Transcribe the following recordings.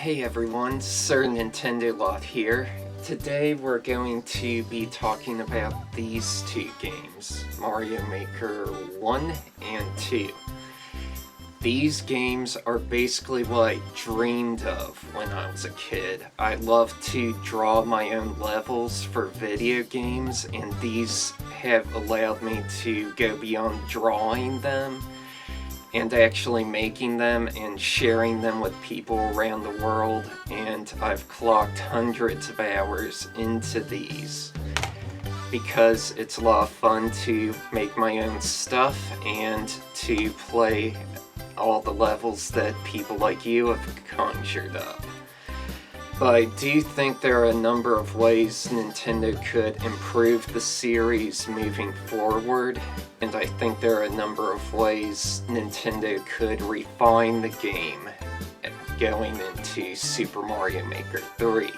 Hey everyone, Sir Nintendo Lot here. Today we're going to be talking about these two games, Mario Maker 1 and 2. These games are basically what I dreamed of when I was a kid. I love to draw my own levels for video games, and these have allowed me to go beyond drawing them and actually making them and sharing them with people around the world, and I've clocked hundreds of hours into these because it's a lot of fun to make my own stuff and to play all the levels that people like you have conjured up. But I do think there are a number of ways Nintendo could improve the series moving forward, and I think there are a number of ways Nintendo could refine the game going into Super Mario Maker 3.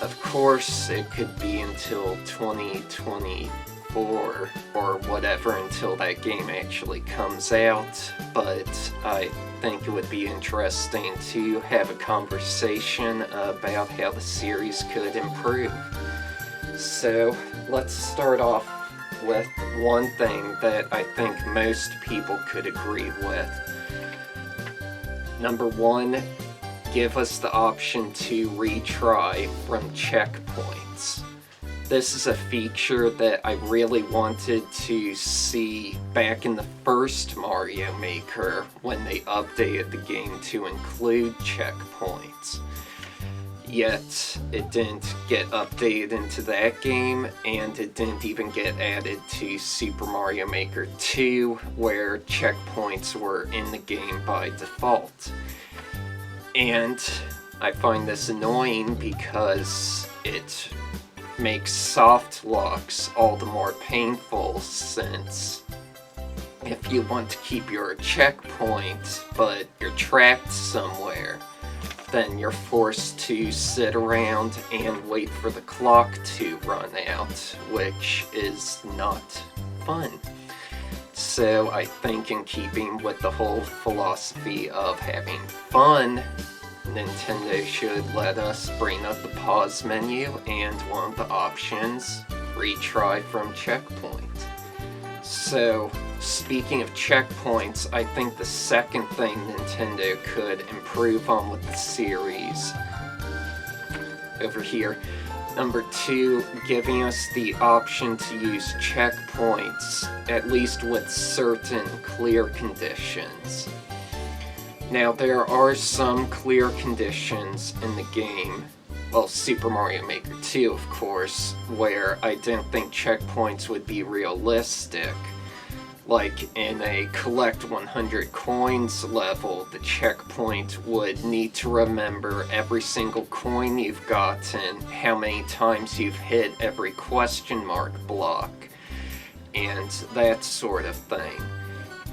Of course, it could be until 2024 or whatever until that game actually comes out, but I think it would be interesting to have a conversation about how the series could improve. So let's start off with one thing that I think most people could agree with. Number one, give us the option to retry from checkpoints. This is a feature that I really wanted to see back in the first Mario Maker when they updated the game to include checkpoints. Yet, it didn't get updated into that game, and it didn't even get added to Super Mario Maker 2, where checkpoints were in the game by default. And I find this annoying because it makes soft locks all the more painful, since if you want to keep your checkpoint but you're trapped somewhere, then you're forced to sit around and wait for the clock to run out, which is not fun. So I think, in keeping with the whole philosophy of having fun, Nintendo should let us bring up the pause menu and one of the options, retry from checkpoint. So, speaking of checkpoints, I think the second thing Nintendo could improve on with the series, over here, number two, giving us the option to use checkpoints, at least with certain clear conditions. Now, there are some clear conditions in the game, well, Super Mario Maker 2, of course, where I didn't think checkpoints would be realistic. Like in a collect 100 coins level, the checkpoint would need to remember every single coin you've gotten, how many times you've hit every question mark block, and that sort of thing.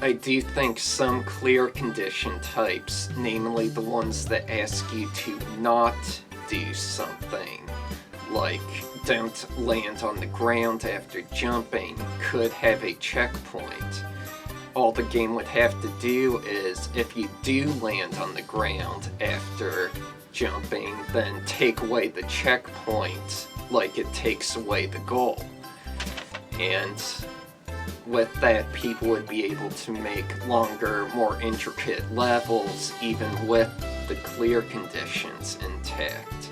I do think some clear condition types, namely the ones that ask you to not do something, like don't land on the ground after jumping, could have a checkpoint. All the game would have to do is, if you do land on the ground after jumping, then take away the checkpoint like it takes away the goal. And with that, people would be able to make longer, more intricate levels, even with the clear conditions intact.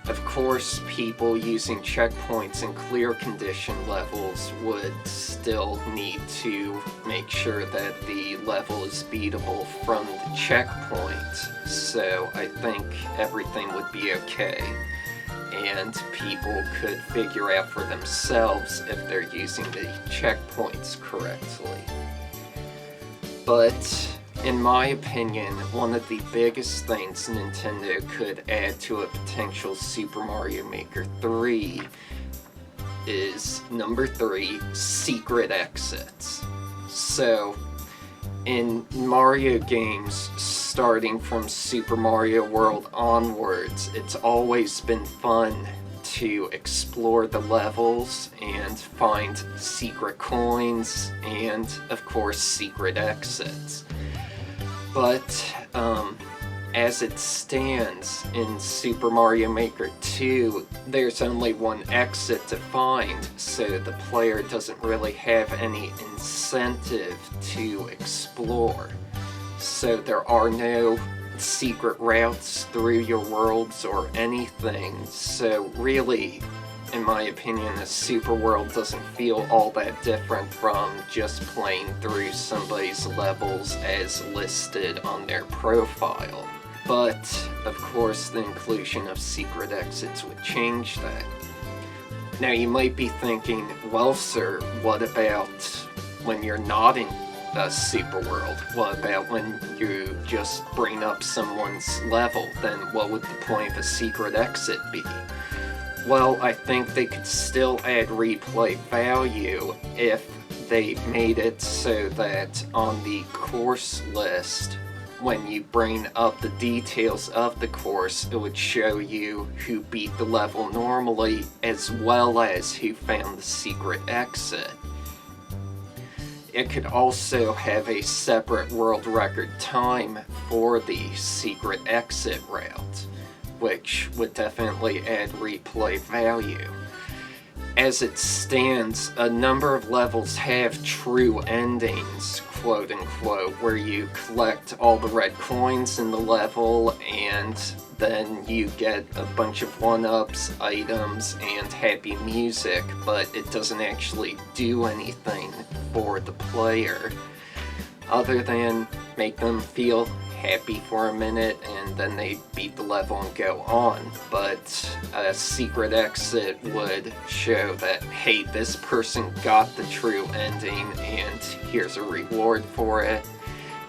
Of course, people using checkpoints in clear condition levels would still need to make sure that the level is beatable from the checkpoint, so I think everything would be okay, and people could figure out for themselves if they're using the checkpoints correctly. But in my opinion, one of the biggest things Nintendo could add to a potential Super Mario Maker 3 is, number 3, secret exits. So, in Mario games, starting from Super Mario World onwards, it's always been fun to explore the levels and find secret coins and, of course, secret exits. But as it stands in Super Mario Maker 2, there's only one exit to find, so the player doesn't really have any incentive to explore. So there are no secret routes through your worlds or anything, so really, in my opinion, a super world doesn't feel all that different from just playing through somebody's levels as listed on their profile. But, of course, the inclusion of secret exits would change that. Now you might be thinking, well sir, what about when you're not in a super world? What about when you just bring up someone's level? Then what would the point of a secret exit be? Well, I think they could still add replay value if they made it so that on the course list, when you bring up the details of the course, it would show you who beat the level normally as well as who found the secret exit. It could also have a separate world record time for the secret exit route, which would definitely add replay value. As it stands, a number of levels have true endings, quote unquote, where you collect all the red coins in the level and then you get a bunch of one-ups, items, and happy music, but it doesn't actually do anything for the player other than make them feel happy for a minute and then they beat the level and go on. But a secret exit would show that, hey, this person got the true ending and here's a reward for it.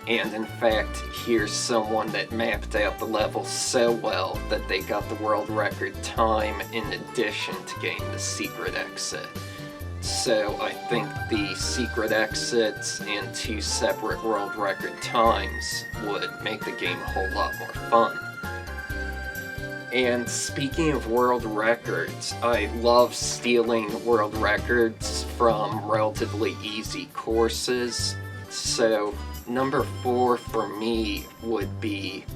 And in fact, here's someone that mapped out the level so well that they got the world record time in addition to getting the secret exit. So I think the secret exits and 2 separate world record times would make the game a whole lot more fun. And speaking of world records, I love stealing world records from relatively easy courses. So number 4 for me would be,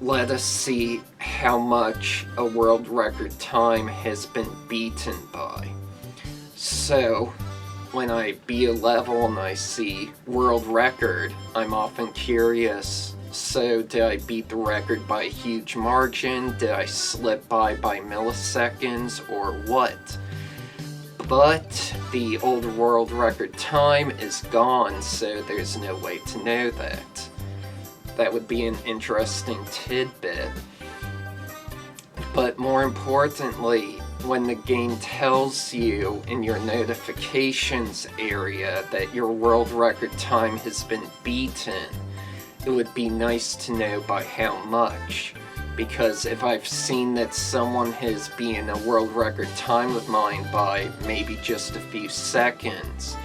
let us see how much a world record time has been beaten by. So, when I beat a level and I see world record, I'm often curious, so did I beat the record by a huge margin? Did I slip by milliseconds, or what? But the old world record time is gone, so there's no way to know that. That would be an interesting tidbit. But more importantly, when the game tells you in your notifications area that your world record time has been beaten, it would be nice to know by how much. Because if I've seen that someone has beaten a world record time with mine by maybe just a few seconds,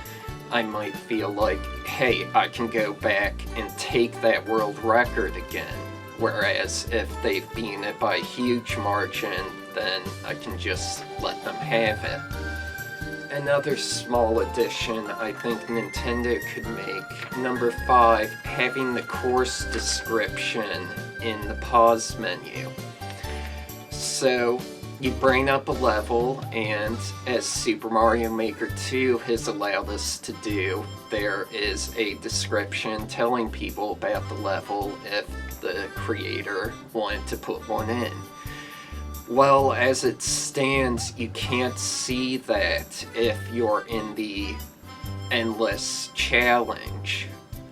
I might feel like, hey, I can go back and take that world record again. Whereas if they've beaten it by a huge margin, then I can just let them have it. Another small addition I think Nintendo could make. Number 5, having the course description in the pause menu. So, you bring up a level, and as Super Mario Maker 2 has allowed us to do, there is a description telling people about the level if the creator wanted to put one in. Well, as it stands, you can't see that if you're in the endless challenge.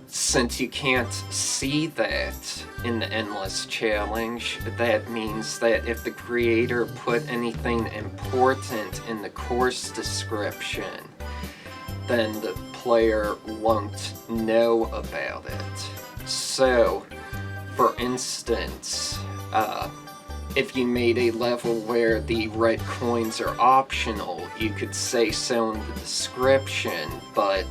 Since you can't see that in the endless challenge, that means that if the creator put anything important in the course description, then the player won't know about it. So, for instance, if you made a level where the red coins are optional, you could say so in the description, but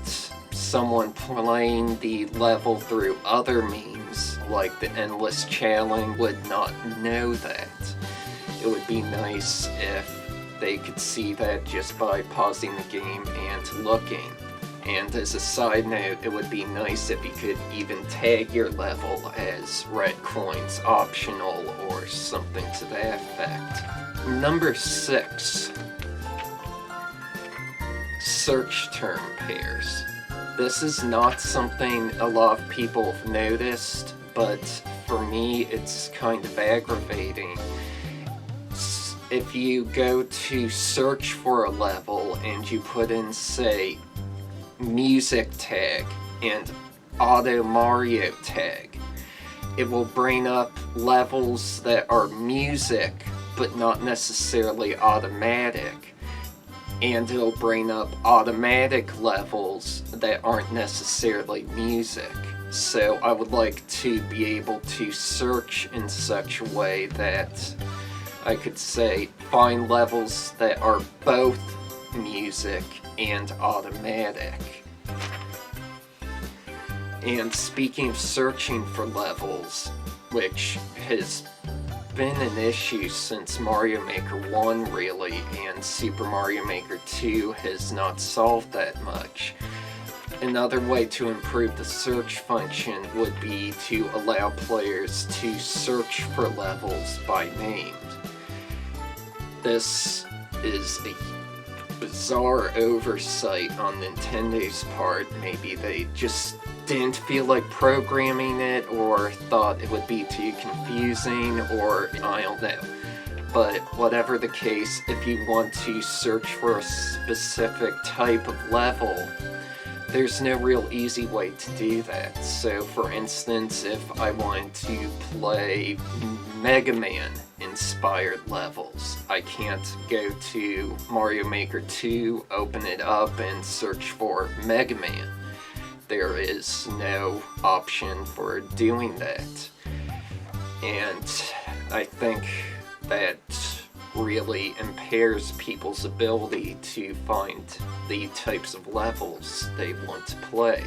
someone playing the level through other means, like the endless challenge, would not know that. It would be nice if they could see that just by pausing the game and looking. And as a side note, it would be nice if you could even tag your level as red coins optional or something to that effect. Number 6. Search term pairs. This is not something a lot of people have noticed, but for me it's kind of aggravating. If you go to search for a level and you put in, say, music tag and auto Mario tag, it will bring up levels that are music but not necessarily automatic, and it'll bring up automatic levels that aren't necessarily music. So I would like to be able to search in such a way that I could say find levels that are both music and automatic. And speaking of searching for levels, which has been an issue since Mario Maker 1 really, and Super Mario Maker 2 has not solved that much. Another way to improve the search function would be to allow players to search for levels by name. This is a bizarre oversight on Nintendo's part. Maybe they just didn't feel like programming it, or thought it would be too confusing, or I don't know. But whatever the case, if you want to search for a specific type of level, there's no real easy way to do that. So for instance, if I wanted to play Mega Man inspired levels, I can't go to Mario Maker 2, open it up, and search for Mega Man. There is no option for doing that. And I think that really impairs people's ability to find the types of levels they want to play.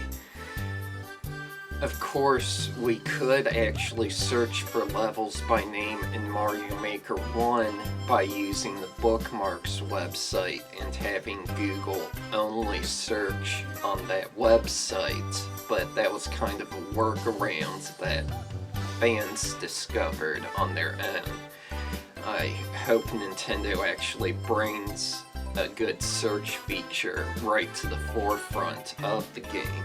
Of course, we could actually search for levels by name in Mario Maker 1 by using the Bookmarks website and having Google only search on that website, but that was kind of a workaround that fans discovered on their own. I hope Nintendo actually brings a good search feature right to the forefront of the game.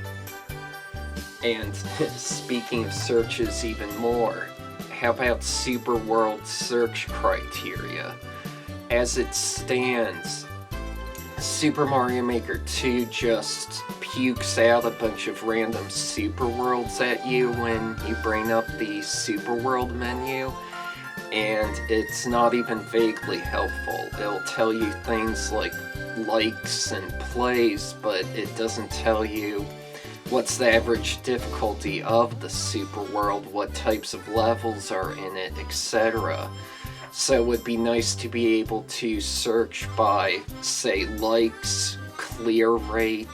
And speaking of searches even more, how about Super World search criteria? As it stands, Super Mario Maker 2 just pukes out a bunch of random Super Worlds at you when you bring up the Super World menu, and it's not even vaguely helpful. It'll tell you things like likes and plays, but it doesn't tell you what's the average difficulty of the Super World, what types of levels are in it, etc. So it would be nice to be able to search by, say, likes, clear rate,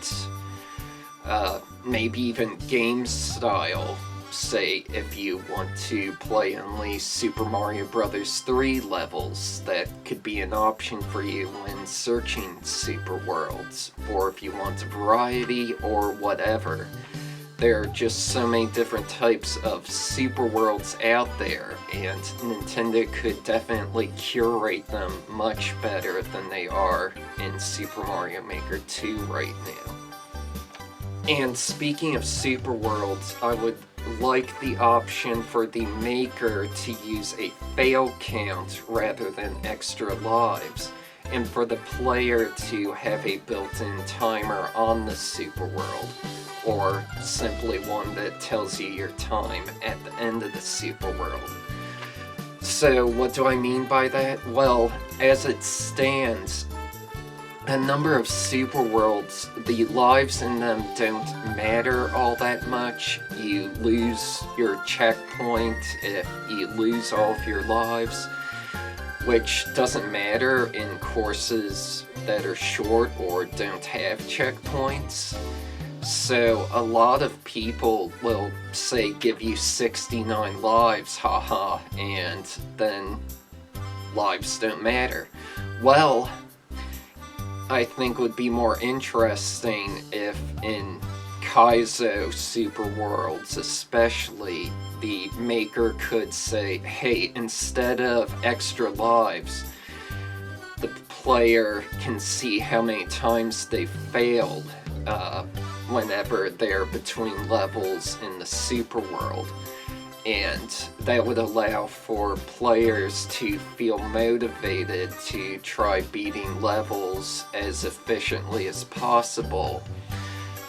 maybe even game style. Say, if you want to play only Super Mario Bros. 3 levels, that could be an option for you when searching Super Worlds, or if you want a variety or whatever. There are just so many different types of Super Worlds out there, and Nintendo could definitely curate them much better than they are in Super Mario Maker 2 right now. And speaking of Super Worlds, I would like the option for the maker to use a fail count rather than extra lives, and for the player to have a built-in timer on the Super World, or simply one that tells you your time at the end of the Super World. So what do I mean by that? Well, as it stands, a number of Super Worlds, the lives in them don't matter all that much. You lose your checkpoint if you lose all of your lives, which doesn't matter in courses that are short or don't have checkpoints. So a lot of people will, say, give you 69 lives, haha, and then lives don't matter. Well, I think would be more interesting if in Kaizo Super Worlds especially, the maker could say, hey, instead of extra lives, the player can see how many times they failed whenever they're between levels in the Super World. And that would allow for players to feel motivated to try beating levels as efficiently as possible,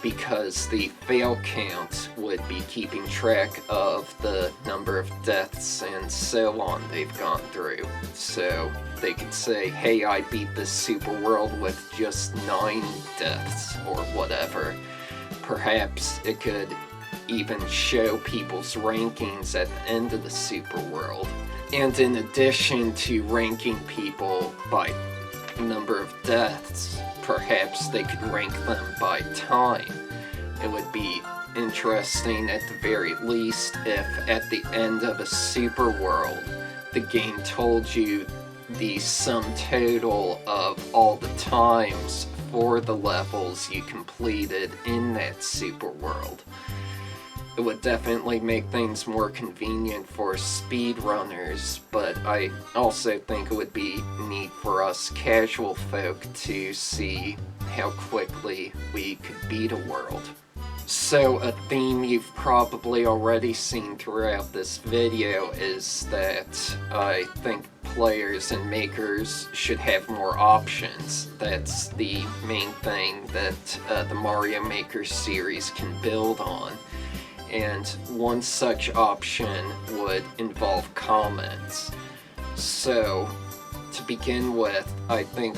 because the fail count would be keeping track of the number of deaths and so on they've gone through. So they could say, hey, I beat this Super World with just 9 deaths or whatever. Perhaps it could even show people's rankings at the end of the Super World. And in addition to ranking people by number of deaths, perhaps they could rank them by time. It would be interesting at the very least if at the end of a Super World, the game told you the sum total of all the times for the levels you completed in that Super World. It would definitely make things more convenient for speedrunners, but I also think it would be neat for us casual folk to see how quickly we could beat a world. So a theme you've probably already seen throughout this video is that I think players and makers should have more options. That's the main thing that the Mario Maker series can build on. And one such option would involve comments. So, to begin with, I think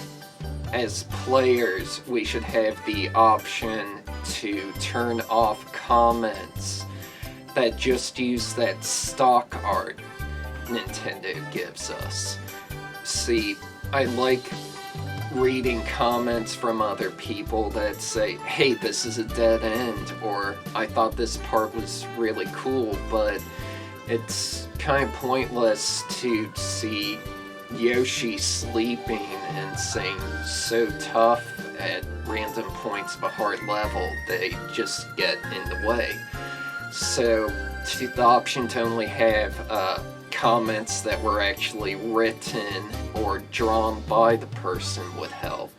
as players we should have the option to turn off comments that just use that stock art Nintendo gives us. See, I like reading comments from other people that say, hey, this is a dead end, or I thought this part was really cool, but it's kind of pointless to see Yoshi sleeping and saying so tough at random points of a hard level, they just get in the way. So the option to only have comments that were actually written or drawn by the person would help.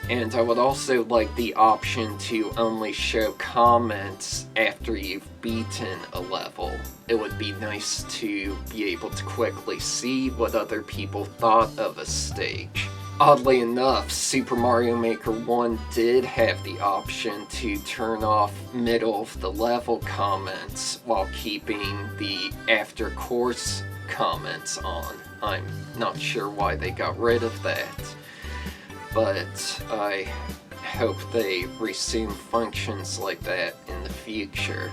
And I would also like the option to only show comments after you've beaten a level. It would be nice to be able to quickly see what other people thought of a stage. Oddly enough, Super Mario Maker 1 did have the option to turn off middle of the level comments while keeping the after course comments on. I'm not sure why they got rid of that, but I hope they resume functions like that in the future.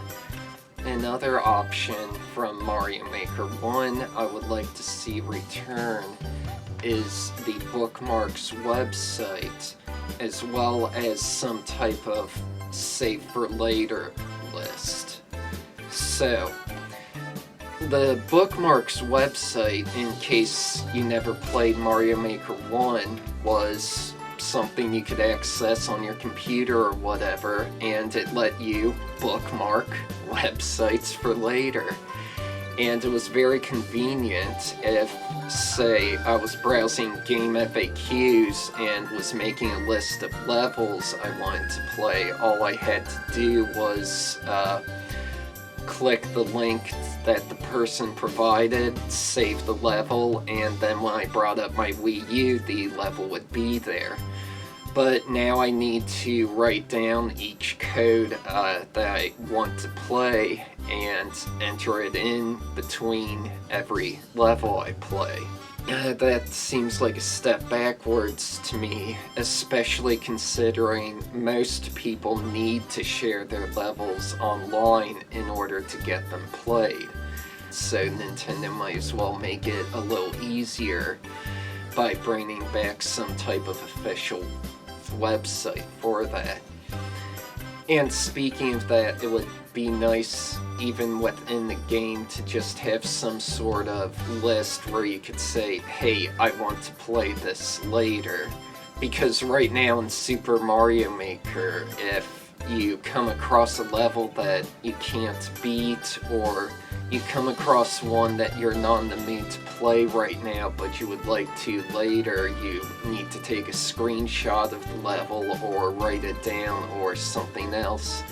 Another option from Mario Maker 1 I would like to see return is the Bookmarks website, as well as some type of save for later list. So, the Bookmarks website, in case you never played Mario Maker 1, was something you could access on your computer or whatever, and it let you bookmark websites for later. And it was very convenient if, say, I was browsing game FAQs and was making a list of levels I wanted to play. All I had to do was click the link that the person provided, save the level, and then when I brought up my Wii U, the level would be there. But now I need to write down each code that I want to play and enter it in between every level I play. That seems like a step backwards to me, especially considering most people need to share their levels online in order to get them played. So Nintendo might as well make it a little easier by bringing back some type of official website for that. And speaking of that, it would be nice even within the game to just have some sort of list where you could say, hey, I want to play this later. Because right now in Super Mario Maker, if you come across a level that you can't beat, or you come across one that you're not in the mood to play right now but you would like to later, you need to take a screenshot of the level or write it down or something else.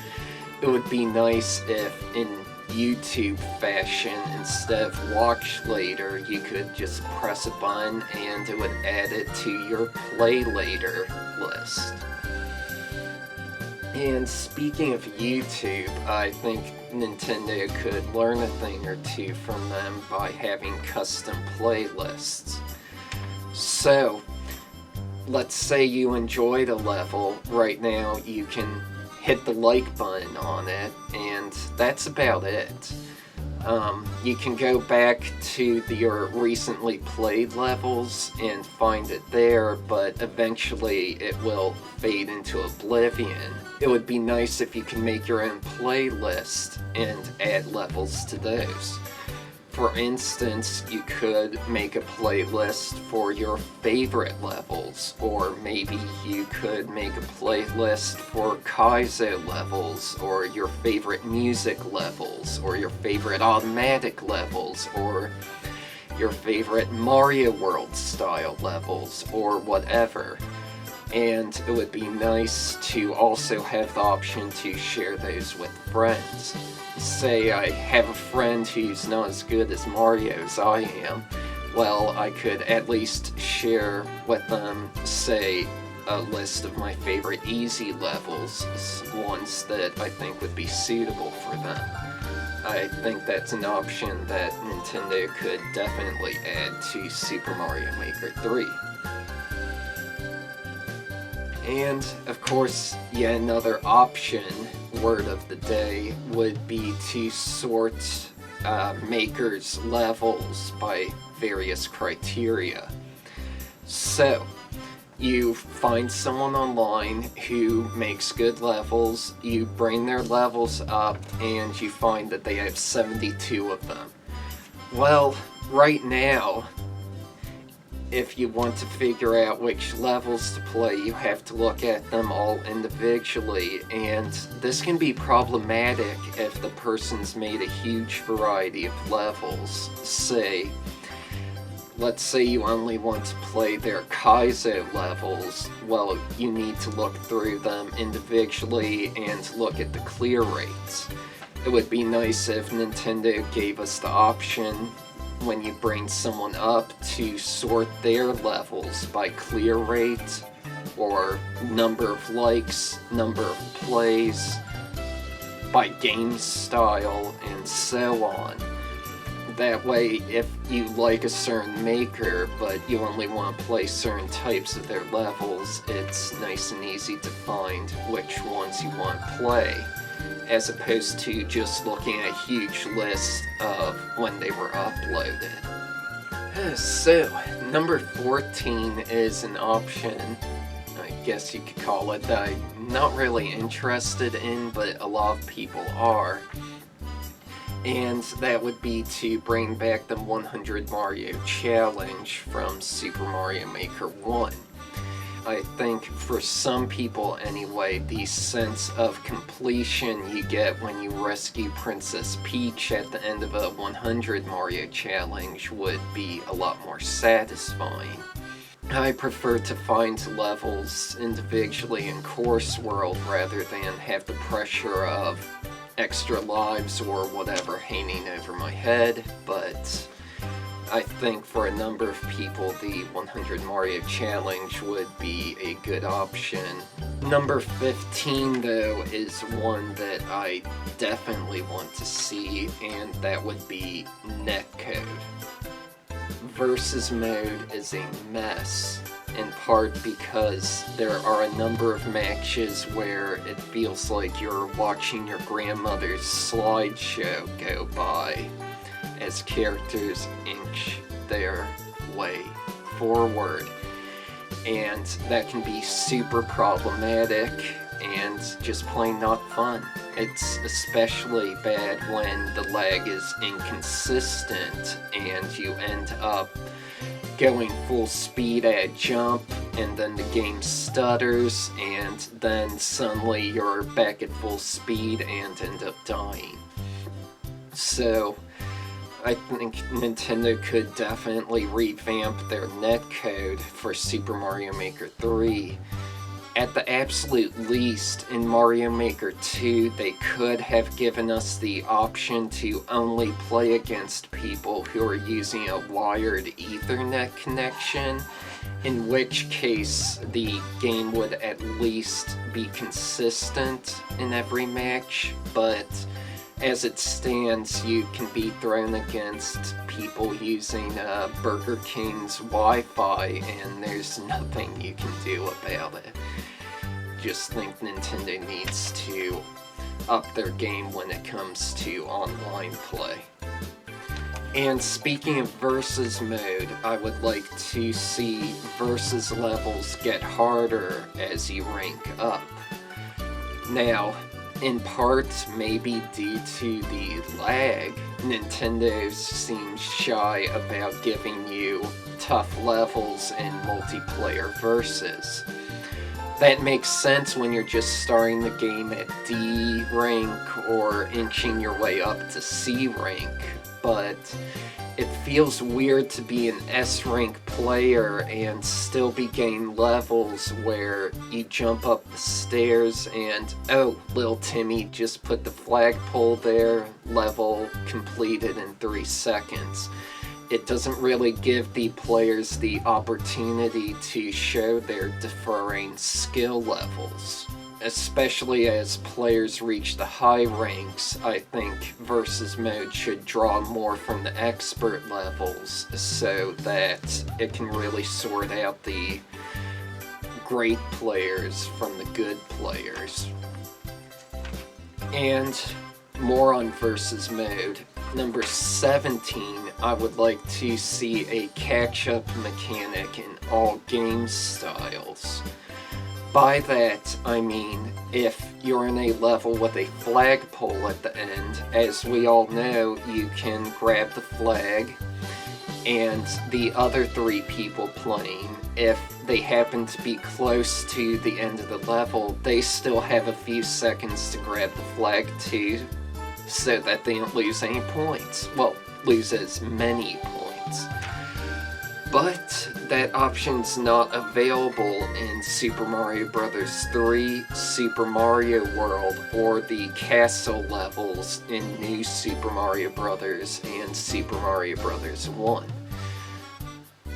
It would be nice if, in YouTube fashion, instead of watch later, you could just press a button and it would add it to your play later list. And speaking of YouTube, I think Nintendo could learn a thing or two from them by having custom playlists. So, let's say you enjoyed a level. Right now you can hit the like button on it, and that's about it. You can go back to your recently played levels and find it there, but eventually it will fade into oblivion. It would be nice if you can make your own playlist and add levels to those. For instance, you could make a playlist for your favorite levels, or maybe you could make a playlist for Kaizo levels, or your favorite music levels, or your favorite automatic levels, or your favorite Mario World style levels, or whatever. And it would be nice to also have the option to share those with friends. Say I have a friend who's not as good as Mario as I am, well, I could at least share with them, say, a list of my favorite easy levels, ones that I think would be suitable for them. I think that's an option that Nintendo could definitely add to Super Mario Maker 3. And, of course, yet another option, word of the day, would be to sort Maker's levels by various criteria. So, you find someone online who makes good levels, you bring their levels up, and you find that they have 72 of them. Well, right now, if you want to figure out which levels to play, you have to look at them all individually, and this can be problematic if the person's made a huge variety of levels. Let's say you only want to play their Kaizo levels, well, you need to look through them individually and look at the clear rates. It would be nice if Nintendo gave us the option, when you bring someone up, to sort their levels by clear rate, or number of likes, number of plays, by game style, and so on. That way, if you like a certain maker, but you only want to play certain types of their levels, it's nice and easy to find which ones you want to play, as opposed to just looking at a huge list of when they were uploaded. So, number 14 is an option, I guess you could call it, that I'm not really interested in, but a lot of people are. And that would be to bring back the 100 Mario Challenge from Super Mario Maker 1. I think for some people anyway, the sense of completion you get when you rescue Princess Peach at the end of a 100 Mario Challenge would be a lot more satisfying. I prefer to find levels individually in Course World rather than have the pressure of extra lives or whatever hanging over my head, but I think for a number of people the 100 Mario Challenge would be a good option. Number 15 though is one that I definitely want to see, and that would be netcode. Versus mode is a mess, in part because there are a number of matches where it feels like you're watching your grandmother's slideshow go by as characters inch their way forward. And that can be super problematic and just plain not fun. It's especially bad when the lag is inconsistent and you end up going full speed at a jump, and then the game stutters, and then suddenly you're back at full speed and end up dying. So I think Nintendo could definitely revamp their netcode for Super Mario Maker 3. At the absolute least, in Mario Maker 2, they could have given us the option to only play against people who are using a wired Ethernet connection, in which case the game would at least be consistent in every match, but as it stands, you can be thrown against people using Burger King's Wi-Fi, and there's nothing you can do about it. Just think Nintendo needs to up their game when it comes to online play. And speaking of versus mode, I would like to see versus levels get harder as you rank up. Now, in part, maybe due to the lag, Nintendo seems shy about giving you tough levels in multiplayer versus. That makes sense when you're just starting the game at D rank or inching your way up to C rank, but it feels weird to be an S rank player and still be getting levels where you jump up the stairs and, oh, little Timmy just put the flagpole there, level completed in 3 seconds. It doesn't really give the players the opportunity to show their differing skill levels. Especially as players reach the high ranks, I think versus mode should draw more from the expert levels so that it can really sort out the great players from the good players. And more on versus mode. Number 17, I would like to see a catch-up mechanic in all game styles. By that, I mean, if you're in a level with a flagpole at the end, as we all know, you can grab the flag, and the other 3 people playing, if they happen to be close to the end of the level, they still have a few seconds to grab the flag too, so that they don't lose any points. Well, lose as many points. But that option's not available in Super Mario Bros. 3, Super Mario World, or the castle levels in New Super Mario Bros. And Super Mario Bros. 1.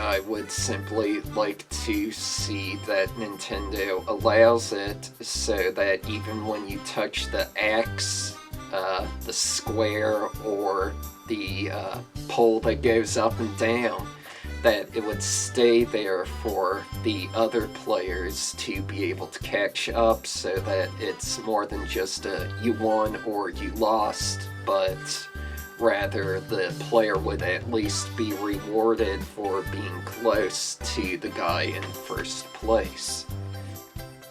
I would simply like to see that Nintendo allows it so that even when you touch the X, the square, or the pole that goes up and down, that it would stay there for the other players to be able to catch up, so that it's more than just a you won or you lost, but rather the player would at least be rewarded for being close to the guy in first place.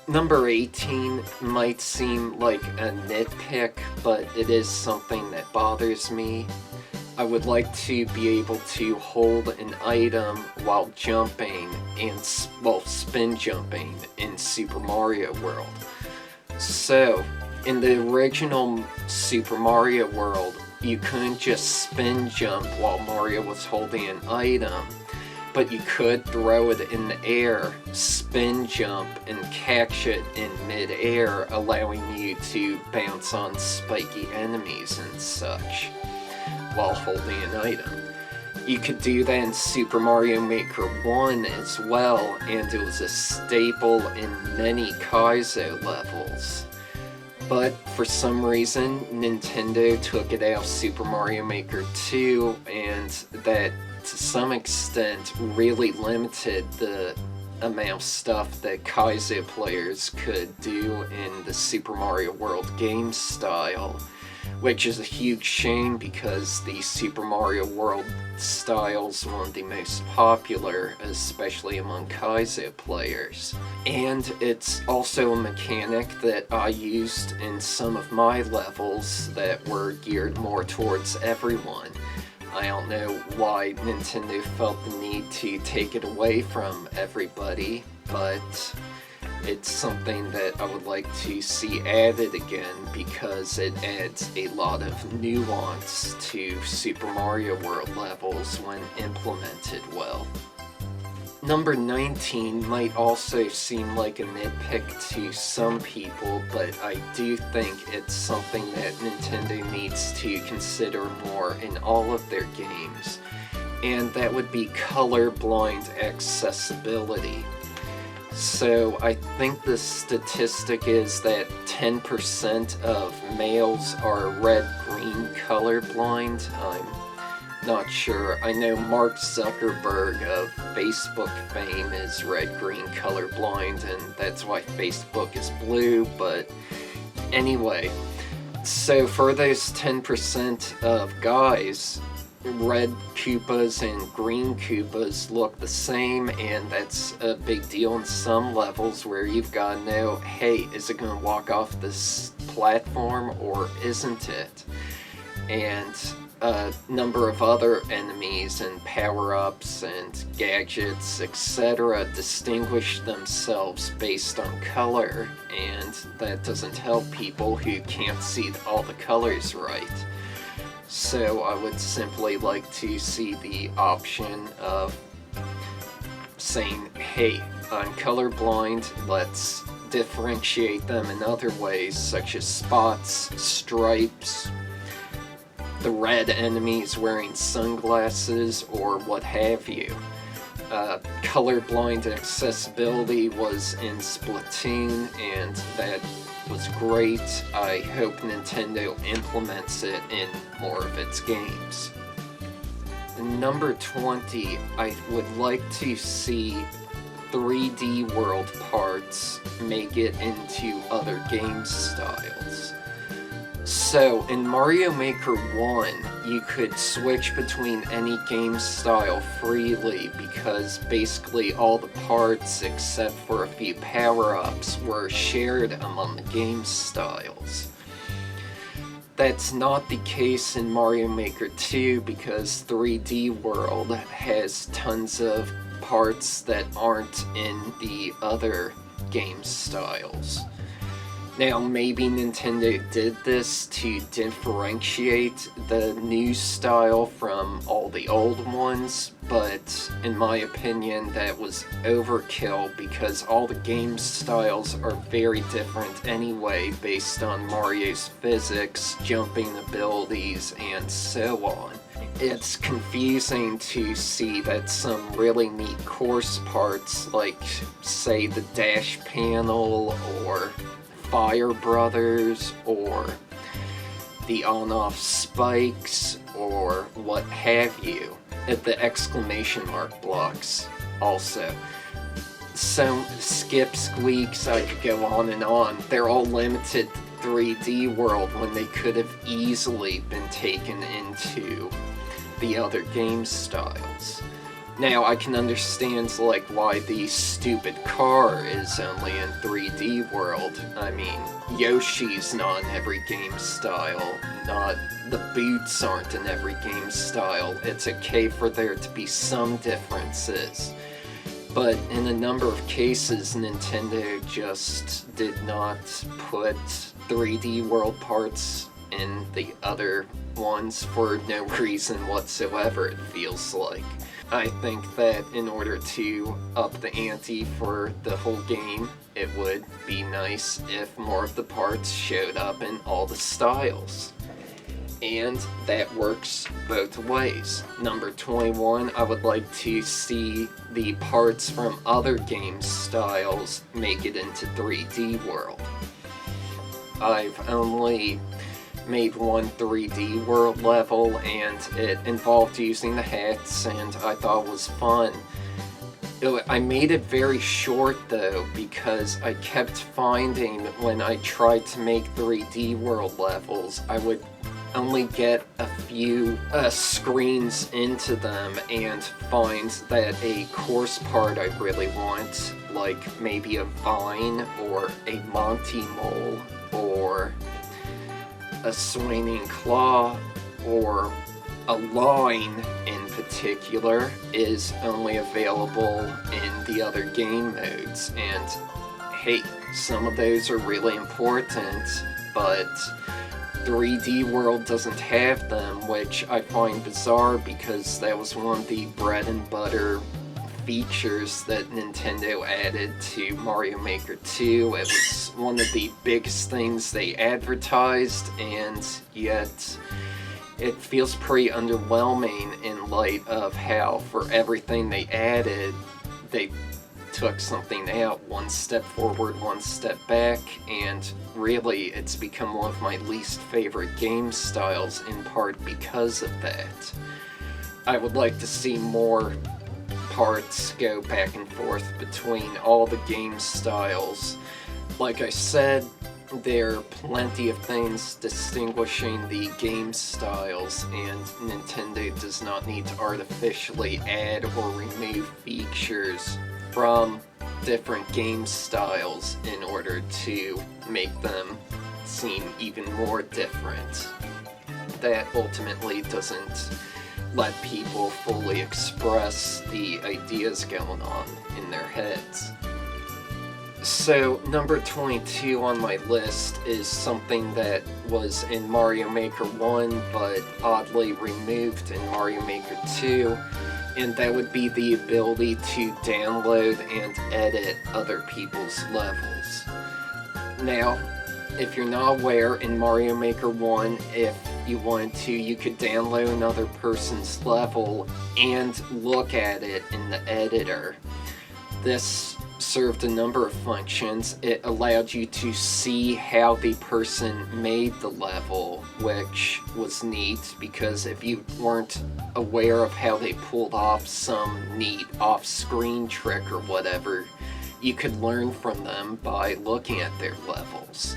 Number 18 might seem like a nitpick, but it is something that bothers me. I would like to be able to hold an item while jumping and, spin jumping in Super Mario World. So, in the original Super Mario World, you couldn't just spin jump while Mario was holding an item, but you could throw it in the air, spin jump, and catch it in mid-air, allowing you to bounce on spiky enemies and such while holding an item. You could do that in Super Mario Maker 1 as well, and it was a staple in many Kaizo levels. But for some reason, Nintendo took it out of Super Mario Maker 2, and that to some extent really limited the amount of stuff that Kaizo players could do in the Super Mario World game style, which is a huge shame because the Super Mario World style is one of the most popular, especially among Kaizo players. And it's also a mechanic that I used in some of my levels that were geared more towards everyone. I don't know why Nintendo felt the need to take it away from everybody, but it's something that I would like to see added again because it adds a lot of nuance to Super Mario World levels when implemented well. Number 19 might also seem like a nitpick to some people, but I do think it's something that Nintendo needs to consider more in all of their games, and that would be colorblind accessibility. So I think the statistic is that 10% of males are red-green colorblind. I'm not sure. I know Mark Zuckerberg of Facebook fame is red-green colorblind, and that's why Facebook is blue, but anyway. So for those 10% of guys, red Koopas and green Koopas look the same, and that's a big deal in some levels where you've got to know, hey, is it going to walk off this platform or isn't it? And a number of other enemies and power-ups and gadgets, etc. distinguish themselves based on color, and that doesn't help people who can't see all the colors right. So I would simply like to see the option of saying, hey, I'm colorblind, let's differentiate them in other ways, such as spots, stripes, the red enemies wearing sunglasses, or what have you. Colorblind accessibility was in Splatoon, and that was great. I hope Nintendo implements it in more of its games. Number 20, I would like to see 3D world parts make it into other game styles. So, in Mario Maker 1, you could switch between any game style freely because basically all the parts, except for a few power-ups, were shared among the game styles. That's not the case in Mario Maker 2 because 3D World has tons of parts that aren't in the other game styles. Now, maybe Nintendo did this to differentiate the new style from all the old ones, but in my opinion that was overkill because all the game styles are very different anyway based on Mario's physics, jumping abilities, and so on. It's confusing to see that some really neat course parts like, say, the dash panel or Fire Brothers, or the on-off spikes, or what have you. At the exclamation mark blocks, also. So, skip squeaks, I could go on and on. They're all limited to 3D World when they could have easily been taken into the other game styles. Now, I can understand, like, why the stupid car is only in 3D World. I mean, Yoshi's not in every game style, the boots aren't in every game style. It's okay for there to be some differences. But in a number of cases, Nintendo just did not put 3D World parts in the other ones for no reason whatsoever, it feels like. I think that in order to up the ante for the whole game, it would be nice if more of the parts showed up in all the styles. And that works both ways. Number 21, I would like to see the parts from other game styles make it into 3D World. I've only made one 3D World level, and it involved using the hats, and I thought it was fun. I made it very short though, because I kept finding when I tried to make 3D World levels, I would only get a few screens into them and find that a course part I really want, like maybe a vine or a Monty Mole or a swinging claw or a line in particular is only available in the other game modes, and hey, some of those are really important, but 3D World doesn't have them, which I find bizarre because that was one of the bread and butter features that Nintendo added to Mario Maker 2. It was one of the biggest things they advertised, and yet it feels pretty underwhelming in light of how for everything they added, they took something out, one step forward, one step back, and really it's become one of my least favorite game styles, in part because of that. I would like to see more parts go back and forth between all the game styles. Like I said, there are plenty of things distinguishing the game styles, and Nintendo does not need to artificially add or remove features from different game styles in order to make them seem even more different. That ultimately doesn't let people fully express the ideas going on in their heads. So, number 22 on my list is something that was in Mario Maker 1 but oddly removed in Mario Maker 2, and that would be the ability to download and edit other people's levels. Now, if you're not aware, in Mario Maker 1, if you wanted to, you could download another person's level and look at it in the editor. This served a number of functions. It allowed you to see how the person made the level, which was neat because if you weren't aware of how they pulled off some neat off-screen trick or whatever, you could learn from them by looking at their levels.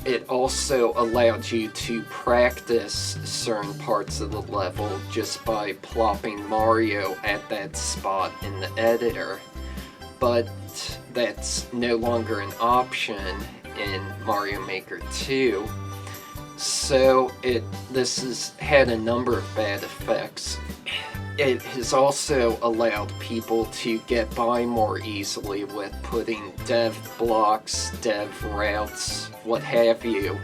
It also allowed you to practice certain parts of the level just by plopping Mario at that spot in the editor. But that's no longer an option in Mario Maker 2. So this has had a number of bad effects. It has also allowed people to get by more easily with putting dev blocks, dev routes, what have you,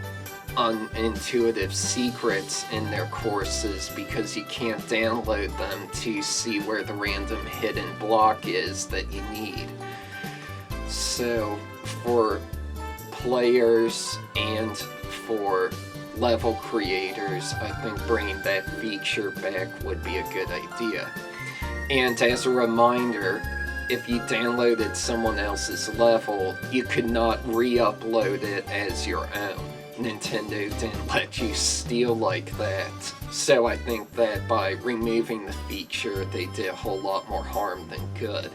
unintuitive secrets in their courses because you can't download them to see where the random hidden block is that you need. So for players and for level creators, I think bringing that feature back would be a good idea. And as a reminder, if you downloaded someone else's level, you could not re-upload it as your own. Nintendo didn't let you steal like that. So I think that by removing the feature, they did a whole lot more harm than good.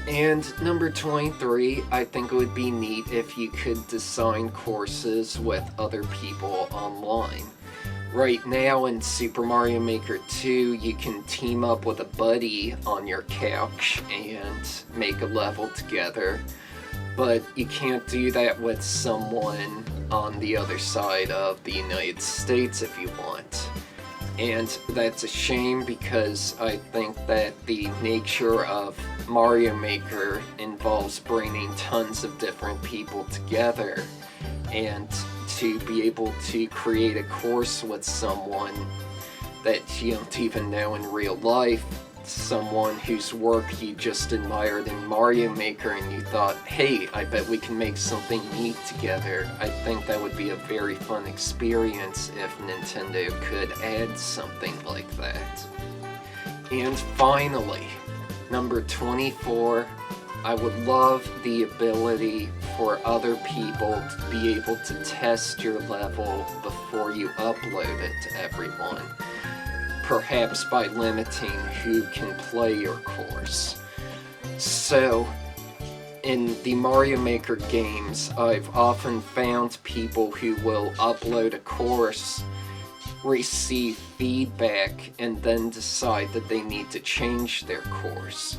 And number 23, I think it would be neat if you could design courses with other people online. Right now in Super Mario Maker 2, you can team up with a buddy on your couch and make a level together, but you can't do that with someone on the other side of the United States if you want. And that's a shame because I think that the nature of Mario Maker involves bringing tons of different people together, and to be able to create a course with someone that you don't even know in real life, someone whose work you just admired in Mario Maker and you thought, hey, I bet we can make something neat together. I think that would be a very fun experience if Nintendo could add something like that. And finally, number 24, I would love the ability for other people to be able to test your level before you upload it to everyone. Perhaps by limiting who can play your course. So, in the Mario Maker games, I've often found people who will upload a course, receive feedback, and then decide that they need to change their course.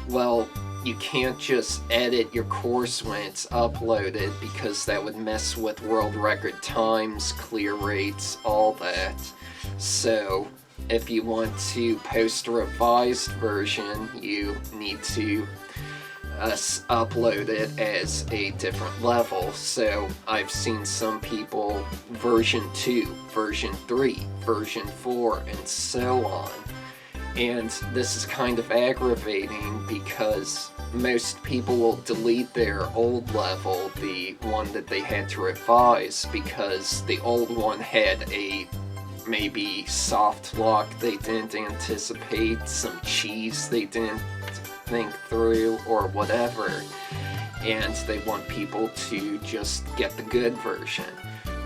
Well, you can't just edit your course when it's uploaded because that would mess with world record times, clear rates, all that. So if you want to post a revised version, you need to upload it as a different level. So I've seen some people version 2, version 3, version 4, and so on. And this is kind of aggravating because most people will delete their old level, the one that they had to revise, because the old one had a maybe soft lock they didn't anticipate, some cheese they didn't think through, or whatever, and they want people to just get the good version.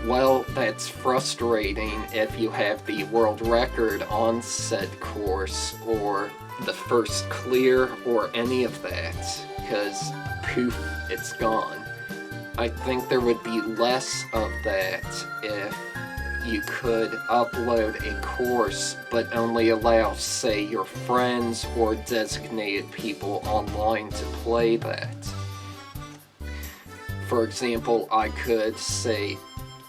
Well, that's frustrating if you have the world record on said course, or the first clear, or any of that, because poof, it's gone. I think there would be less of that if you could upload a course but only allow, say, your friends or designated people online to play that. For example, I could say,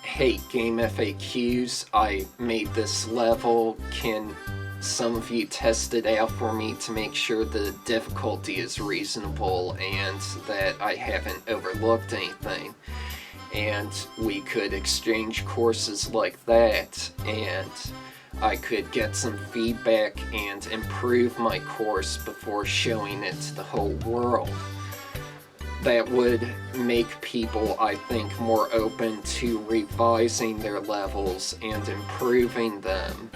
hey, Game FAQs, I made this level, can some of you test it out for me to make sure the difficulty is reasonable and that I haven't overlooked anything? And we could exchange courses like that, and I could get some feedback and improve my course before showing it to the whole world. That would make people, I think, more open to revising their levels and improving them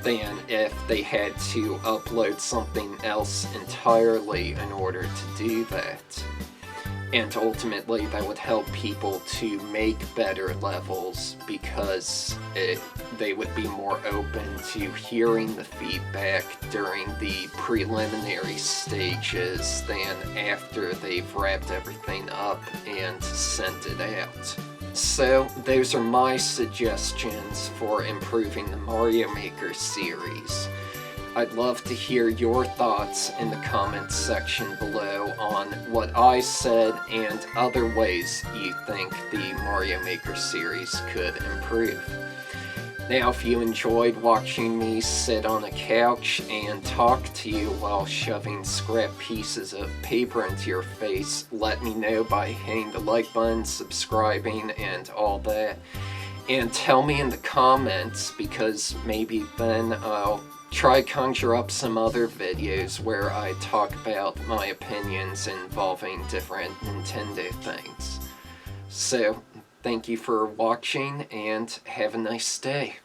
than if they had to upload something else entirely in order to do that. And ultimately, that would help people to make better levels because they would be more open to hearing the feedback during the preliminary stages than after they've wrapped everything up and sent it out. So, those are my suggestions for improving the Mario Maker series. I'd love to hear your thoughts in the comments section below on what I said and other ways you think the Mario Maker series could improve. Now, if you enjoyed watching me sit on a couch and talk to you while shoving scrap pieces of paper into your face, let me know by hitting the like button, subscribing, and all that. And tell me in the comments, because maybe then I'll try conjure up some other videos where I talk about my opinions involving different Nintendo things. So, thank you for watching, and have a nice day.